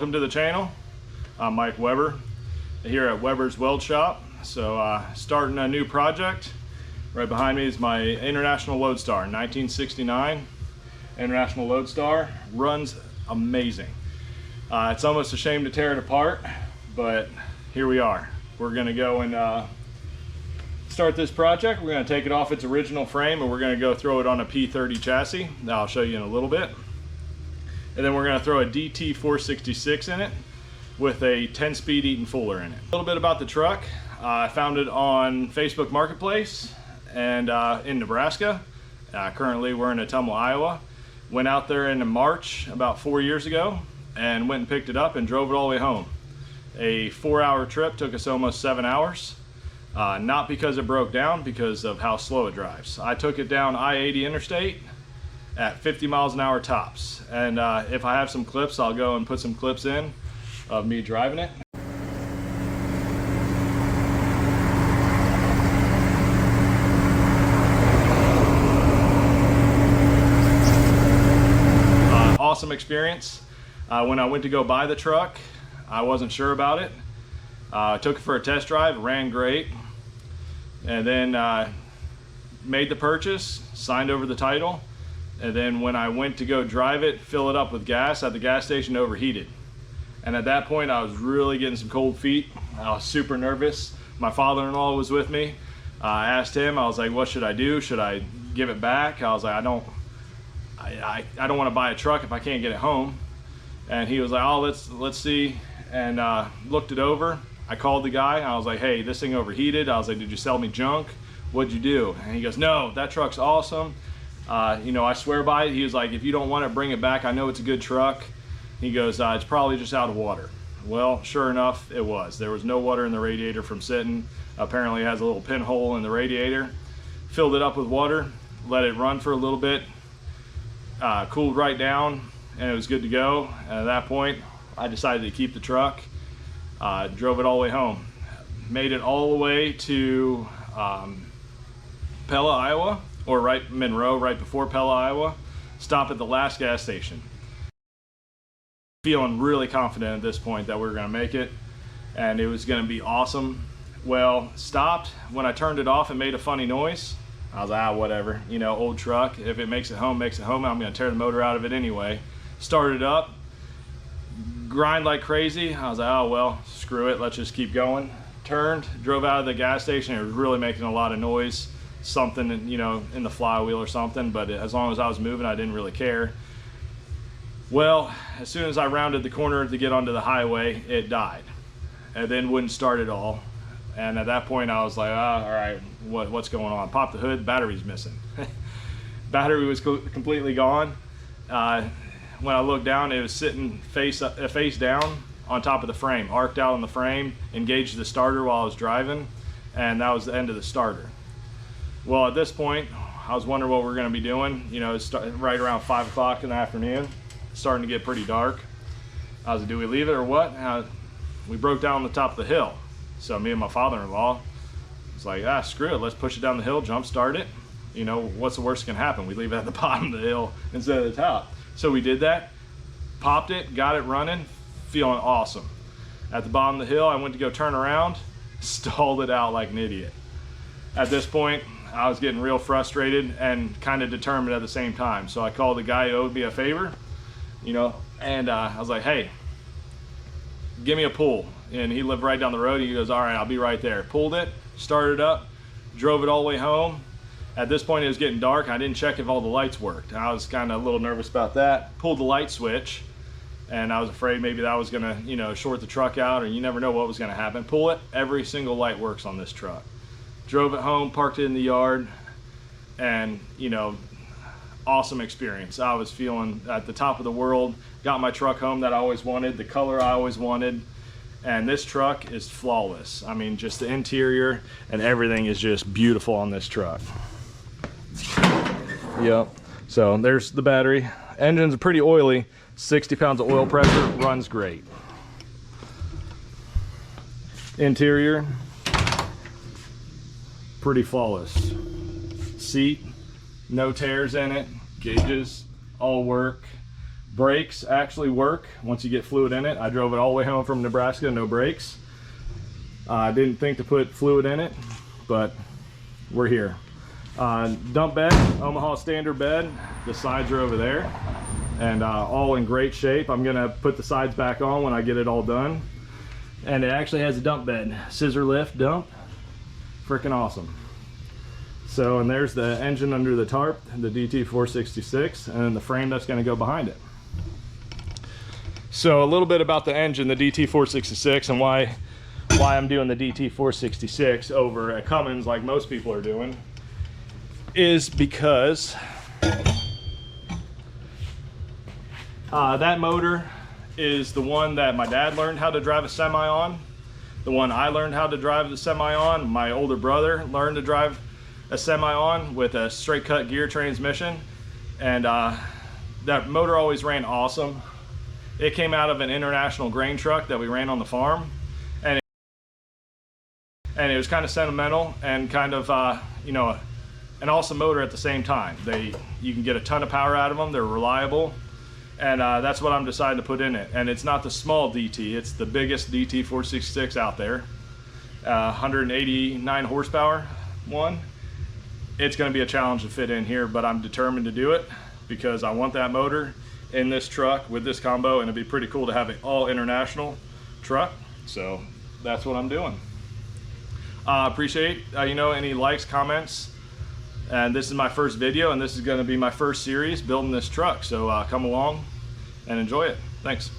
Welcome to the channel. I'm Mike Weber here at Weber's Weld Shop. So starting a new project. Right behind me is my International Loadstar, 1969. International Loadstar runs amazing. It's almost a shame to tear it apart, but here we are. We're gonna go and start this project. We're gonna take it off its original frame and we're gonna go throw it on a P30 chassis. Now I'll show you in a little bit. And then we're gonna throw a DT 466 in it with a 10-speed Eaton Fuller in it. A little bit about the truck. I found it on Facebook Marketplace and in Nebraska. Currently we're in Ottumwa, Iowa. Went out there in March about 4 years ago and went and picked it up and drove it all the way home. A 4-hour trip, took us almost 7 hours. Not because it broke down, because of how slow it drives. I took it down I-80 interstate at 50 miles an hour tops. And if I have some clips, I'll go and put some clips in of me driving it. Awesome experience. When I went to go buy the truck, I wasn't sure about it. Took it for a test drive, ran great. And then made the purchase, signed over the title. And then when I went to go drive it, fill it up with gas at the gas station, overheated. And at that point I was really getting some cold feet. I was super nervous. My father-in-law was with me. I asked him, I was like, what should I do? Should I give it back? I was like, I don't want to buy a truck if I can't get it home. And he was like, oh, let's see. And looked it over. I called the guy. I was like, hey, this thing overheated. I was like, did you sell me junk? What'd you do? And he goes, no, that truck's awesome. You know, I swear by it. He was like, if you don't want it, bring it back. I know it's a good truck. He goes, it's probably just out of water. Well, sure enough, it was. There was no water in the radiator from sitting. Apparently it has a little pinhole in the radiator. Filled it up with water, let it run for a little bit, cooled right down, and it was good to go. And at that point, I decided to keep the truck. Drove it all the way home. Made it all the way to Pella, Iowa, or Monroe, right before Pella, Iowa. Stop at the last gas station. Feeling really confident at this point that we were gonna make it and it was gonna be awesome. Well, stopped. When I turned it off, it made a funny noise. I was like, whatever, you know, old truck. If it makes it home, makes it home. I'm gonna tear the motor out of it anyway. Started up, grind like crazy. I was like, oh well, screw it, let's just keep going. Turned, drove out of the gas station. It was really making a lot of noise. Something, you know, in the flywheel or something, but as long as I was moving, I didn't really care. Well, as soon as I rounded the corner to get onto the highway, it died and then wouldn't start at all. And at that point I was like, all right, what's going on? Popped the hood, battery's missing. Battery was completely gone. When I looked down, it was sitting face down on top of the frame, arced out on the frame, engaged the starter while I was driving, and that was the end of the starter. Well, at this point, I was wondering what we were going to be doing. You know, it's right around 5 o'clock in the afternoon, starting to get pretty dark. I was like, do we leave it or what? We broke down the top of the hill. So me and my father-in-law was like, screw it, let's push it down the hill, jump start it. You know, what's the worst that can happen? We leave it at the bottom of the hill instead of the top. So we did that, popped it, got it running, feeling awesome. At the bottom of the hill, I went to go turn around, stalled it out like an idiot. At this point, I was getting real frustrated and kind of determined at the same time. So I called the guy who owed me a favor, you know, and I was like, hey, give me a pull. And he lived right down the road. He goes, all right, I'll be right there. Pulled it, started up, drove it all the way home. At this point, it was getting dark. I didn't check if all the lights worked. I was kind of a little nervous about that. Pulled the light switch, and I was afraid maybe that was gonna, you know, short the truck out, or you never know what was gonna happen. Pull it, every single light works on this truck. Drove it home, parked it in the yard, and, you know, awesome experience. I was feeling at the top of the world. Got my truck home that I always wanted, the color I always wanted, and this truck is flawless. I mean, just the interior and everything is just beautiful on this truck. Yep, so there's the battery. Engine's pretty oily, 60 pounds of oil pressure, runs great. Interior, pretty flawless. Seat, no tears in it, gauges all work. Brakes actually work once you get fluid in it. I drove it all the way home from Nebraska, no brakes. I didn't think to put fluid in it, but we're here. Dump bed, Omaha standard bed. The sides are over there and all in great shape. I'm gonna put the sides back on when I get it all done. And it actually has a dump bed, scissor lift dump, freaking awesome. So, and there's the engine under the tarp, the DT466, and then the frame that's gonna go behind it. So a little bit about the engine, the DT466, and why I'm doing the DT466 over a Cummins like most people are doing is because that motor is the one that my dad learned how to drive a semi on, the one I learned how to drive the semi on, my older brother learned to drive a semi on with a straight cut gear transmission, and that motor always ran awesome. It came out of an International grain truck that we ran on the farm, and it was kind of sentimental and kind of you know, an awesome motor at the same time. You can get a ton of power out of them. They're reliable, and that's what I'm deciding to put in it. And it's not the small DT, it's the biggest DT466 out there, 189 horsepower one. It's going to be a challenge to fit in here, but I'm determined to do it because I want that motor in this truck with this combo, and it'd be pretty cool to have an all International truck. So that's what I'm doing. Appreciate you know, any likes, comments, and this is my first video, and this is going to be my first series building this truck. So come along and enjoy it. Thanks.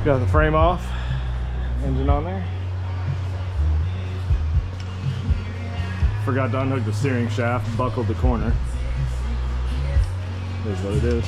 Got the frame off, engine on there. Forgot to unhook the steering shaft, buckled the corner. Here's what it is.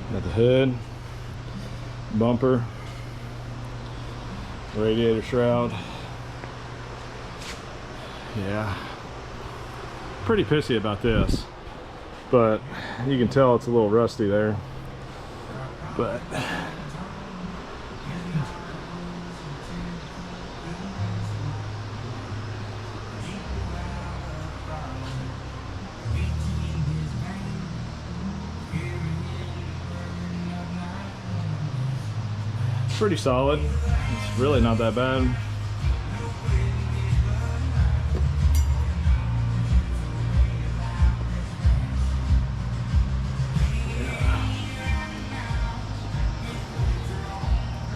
Got the hood, bumper, radiator shroud. Yeah, pretty pissy about this, but you can tell it's a little rusty there. But pretty solid. It's really not that bad.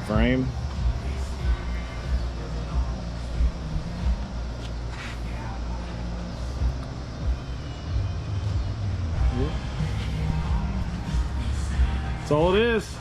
Frame. That's all it is.